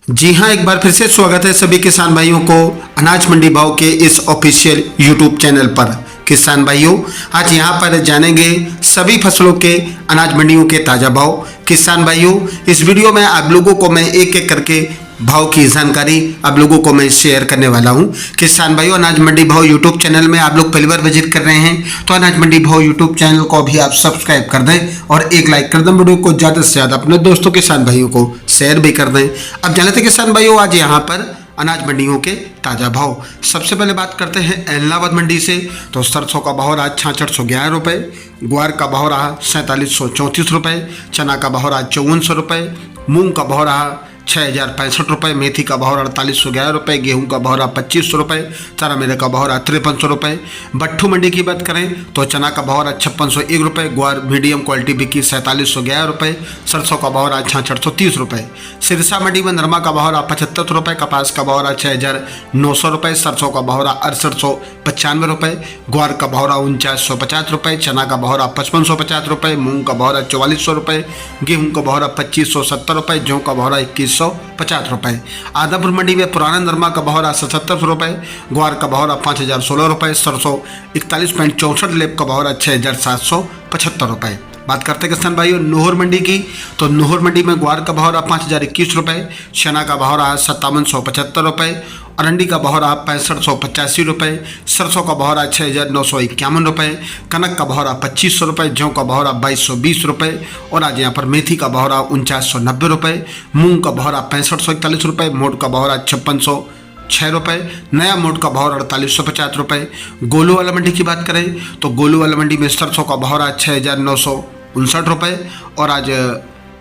जी हाँ, एक बार फिर से स्वागत है सभी किसान भाइयों को अनाज मंडी भाव के इस ऑफिशियल यूट्यूब चैनल पर। किसान भाइयों, आज यहाँ पर जानेंगे सभी फसलों के अनाज मंडियों के ताज़ा भाव। किसान भाइयों, इस वीडियो में आप लोगों को मैं एक एक करके भाव की जानकारी आप लोगों को मैं शेयर करने वाला हूं। किसान भाइयों, अनाज मंडी भाव यूट्यूब चैनल में आप लोग पहली बार विजिट कर रहे हैं तो अनाज मंडी भाव यूट्यूब चैनल को भी आप सब्सक्राइब कर दें और एक लाइक कर दें। वीडियो को ज़्यादा से ज़्यादा अपने दोस्तों किसान भाइयों को शेयर भी कर दें। अब जानते हैं किसान भाइयों, आज यहाँ पर अनाज मंडियों के ताज़ा भाव। सबसे पहले बात करते हैं एलनाबाद मंडी से। तो सरसों का भाव रहा 6611 रुपये, ग्वार का भाव रहा 4734 रुपये, चना का भाव रहा 5400 रुपये, मूंग का भाव रहा 6065 रुपये, मेथी का भाव 4811 रुपये, गेहूं का भाव 2500 रुपये, चारा मेरे का भाव 5300 रुपये। भट्ठू मंडी की बात करें तो चना का भाव 5601 रुपये, ग्वार मीडियम क्वालिटी बिकी 4711 रुपये, सरसों का भाव 6630 रुपये। सिरसा मंडी में नरमा का भाव 75 रुपये, कपास का भाव 6900 रुपये, सरसों का भाव 6895 रुपये, ग्वार का भाव 4950 रुपये, चना का भाव 5550 रुपये, मूंग का भाव 4400 रुपये, गेहूं का भाव 2570 रुपये, जौ का भाव 2150 रुपये। आदमपुर मंडी में पुराना नरमा का भाव 77 रुपये, ग्वार का भाव 5016 रुपये, सरसों 41.64 लेप का भाव 6775 रुपये। बात करते हैं किसान भाइयों नोहर मंडी की। तो नोहर मंडी में ग्वार का भाव 5021 रुपये, चना का भाव 5775 रुपये, अरंडी का भाव 6585 रुपये, सरसों का भाव 6951 रुपये, कनक का भाव 2500 रुपये, जौ का भाव 2220 रुपये और आज यहाँ पर मेथी का भाव 4990 रुपये, मूंग का भाव 6541 रुपये, मोट का भाव 5606 रुपये, नया मोट का भाव 4850 रुपये। गोलू वाला मंडी की बात करें तो गोलू वाला मंडी में सरसों का भाव 6959 रुपये और आज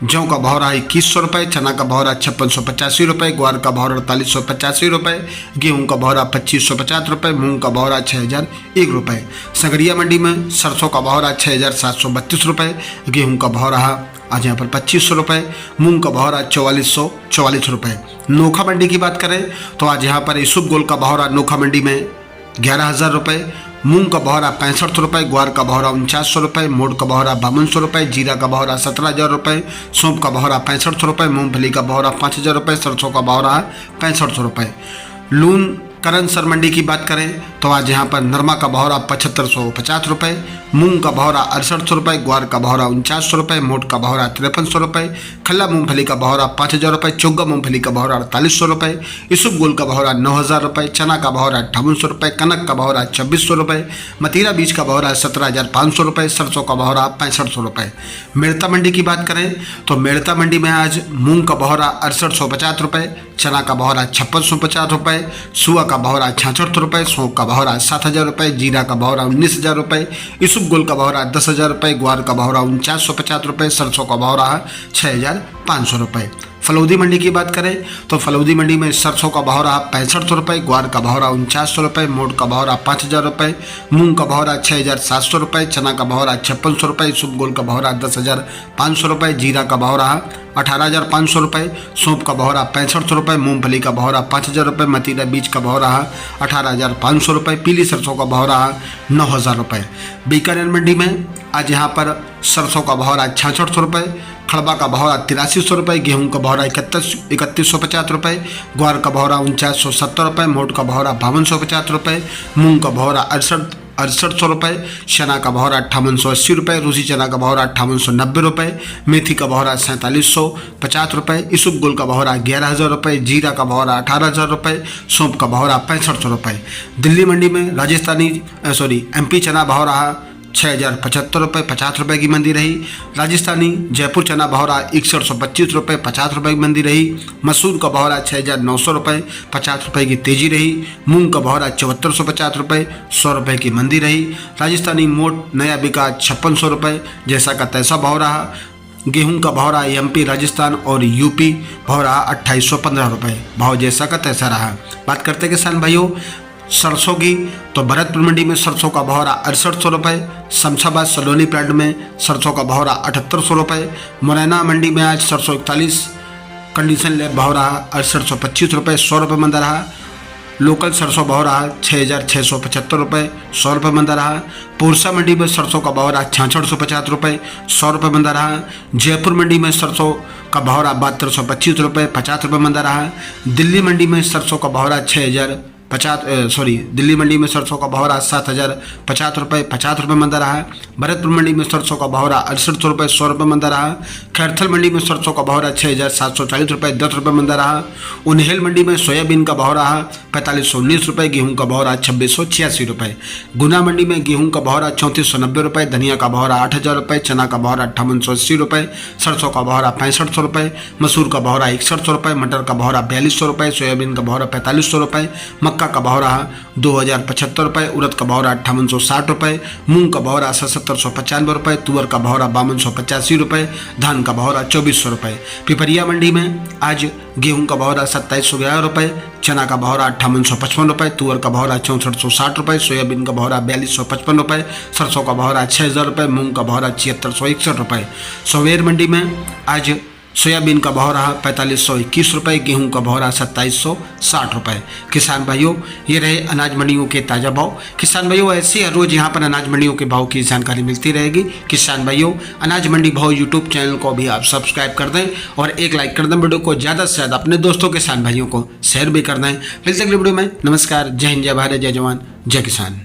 जौ का भाव रहा 2100 रुपये, चना का भाव रहा 5685 रुपये, ग्वार का भाव 4885 रुपये, गेहूं का भाव रहा 2550 रुपये, मूंग का भाव रहा 6001 रुपये। संगरिया मंडी में सरसों का भाव रहा 6732 रुपये, गेहूं का भाव रहा आज यहाँ पर 2500 रुपये, मूंग का भाव रहा 4444 रुपये। नोखा मंडी की बात करें तो आज यहाँ पर यूसुफ गोल का भाव रहा नोखा मंडी में 11000 रुपये, मूंग का भाव रहा 65 रुपये, ग्वार का भाव रहा 4900 रुपये, मोट का भाव रहा 5200 रुपये, जीरा का भाव रहा 17000 रुपये, सौंफ का भाव रहा 6500 रुपये, मूंगफली का भाव रहा 5000 रुपये, सरसों का भाव रहा 6500 रुपये। लून करनसर मंडी की बात करें तो आज यहाँ पर नरमा का भाव रहा 7550 रुपये, मूंग का भाव रहा 6800 रुपये, ग्वार का भाव रहा 4900 रुपये, मोट का भाव रहा 5300 रुपये, खल्ला मूंगफली का भाव रहा 5000 रुपये, चोगा मूंगफली का भाव रहा 4800 रुपये, यूसुफ गोल का भाव रहा 9000 रुपये, चना का भाव रहा 5800 रुपये, कनक का भाव रहा 2600 रुपये, मतीरा बीज का भाव रहा 17500 रुपये, सरसों का भाव रहा 6500 रुपये। मेड़ता मंडी की बात करें तो मेड़ता मंडी में आज मूंग का भाव रहा 6850 रुपये, चना का भाव रहा 5650 रुपये, सुआ का भाव रहा 66 रुपये, सौंफ का भाव रहा 7000 रुपये, जीरा का भाव रहा 19000 रुपये, यूसुफ गोल का भाव रहा 10000 रुपये, ग्वार का भाव रहा 4950 रुपये, सरसों का भाव रहा 6500 रुपये। फलौदी मंडी की बात करें तो फलौदी मंडी में सरसों का भाव रहा 6500 रुपये, ग्वार का भाव रहा 4900 रुपये, मोट का भाव रहा 5000 रुपये, मूंग का भाव रहा 6700 रुपये, चना का भाव रहा 5600 रुपये, यूसुफ गोल का भाव रहा 10500 रुपये, जीरा का भाव रहा 18500 रुपये, सौंफ का भाव रहा 6500 रुपये, मूंगफली का भाव रहा 5000 रुपये, मतीरा बीज का भाव रहा 18500 रुपये, पीली सरसों का भाव रहा 9000 रुपये। बीकानेर मंडी में आज यहाँ पर सरसों का भाव रहा 6600 रुपये, खड़बा का भाव रहा 8300 रुपये, गेहूं का भाव रहा 3150 रुपये, ग्वार का भाव रहा 4970 रुपये, मोट का भाव रहा 5250 रुपये, मूंग का भाव रहा 6800 रुपये, चना का भाव रहा 5880 रुपये, रूसी चना का भाव रहा 5890 रुपये, मेथी का भाव रहा 4750 रुपये, यूसुफ गोल का भाव रहा 11000 रुपये, जीरा का भाव रहा 18000 रुपये, सौंफ का भाव रहा 6500 रुपये। दिल्ली मंडी में एमपी चना भाव रहा 6075 रुपये 50 रुपये की मंदी रही। राजस्थानी जयपुर चना भाव रहा 6125 रुपये 50 रुपये की मंदी रही। मसूर का भाव रहा 6900 रुपये 50 रुपये की तेजी रही। मूंग का भाव रहा 7450 रुपये 100 रुपये की मंदी रही। राजस्थानी मोट नया बिका 5600 रुपये जैसा का तैसा भाव रहा। गेहूं का भाव रहा एमपी राजस्थान और यूपी भाव रहा 2815 रुपये, भाव जैसा का तैसा रहा। बात करते किसान भाइयों सरसों की तो भरतपुर मंडी में सरसों का भाव रहा 6800 रुपये, शमशाबाद सलोनी प्लांट में सरसों का भाव रहा 7800 रुपये, मुरैना मंडी में आज सरसों 41 कंडीशन ले भाव रहा 6825 रुपये 100 रुपये मंदा रहा। लोकल सरसों भाव रहा 6,675 रुपये 100 रुपये मंदा रहा। पूर्सा मंडी में सरसों का भाव रहा 6650 रुपये 100 रुपये मंदा रहा। जयपुर मंडी में सरसों का भाव रहा 7225 रुपये 50 रुपये मंदा रहा। दिल्ली मंडी में सरसों का भाव रहा दिल्ली मंडी में सरसों का भाव रहा 7,050 रुपये 50 रुपये मंदा रहा। भरतपुर मंडी में सरसों का भाव रहा 68 रुपये 100 रुपये मंदा रहा। खैरथल मंडी में सरसों का भाव रहा 6,740 रुपये 10 रुपये मंदा रहा। उन्हेल मंडी में सोयाबीन का भाव रहा 4519 रुपये, गेहूं का भाव रहा 2686 रुपये। गुना मंडी में गेहूं का भाव रहा 3490 रुपये, धनिया का भाव रहा 8000 रुपये, चना का भाव रहा 5880 रुपये, सरसों का भाव रहा 6500 रुपये, मसूर का भाव रहा 6100 रुपये, मटर का भाव रहा 4200 रुपये, सोयाबीन का भाव रहा 4500 रुपये, मक्का का भाव रहा 2075 रुपये, उड़द का भाव रहा 5860 रुपये, मूंग का भाव रहा 7795 रुपये, तुअर का भाव रहा 5285 रुपये, धान का भाव रहा 2400 रुपये। पिपरिया मंडी में आज गेहूं का भाव रहा 2711 रुपये, चना का भाव रहा 5855 रुपये, तुअर का भाव रहा 6460 रुपये, सोयाबीन का भाव रहा 4255 रुपये, सरसों का भाव रहा 6000 रुपये, मूंग का भाव रहा 7661 रुपये। सवेर मंडी में आज सोयाबीन का भाव रहा 4521 रुपये, गेहूं का भाव रहा 2760 रुपये। किसान भाइयों, ये रहे अनाज मंडियों के ताज़ा भाव। किसान भाइयों, ऐसे हर रोज़ यहाँ पर अनाज मंडियों के भाव की जानकारी मिलती रहेगी। किसान भाइयों, अनाज मंडी भाव यूट्यूब चैनल को भी आप सब्सक्राइब कर दें और एक लाइक कर दें। वीडियो को ज़्यादा से ज़्यादा अपने दोस्तों किसान भाइयों को शेयर भी कर दें। मिलते अगले वीडियो में। नमस्कार, जय हिंद, जय भारत, जय जवान, जय किसान।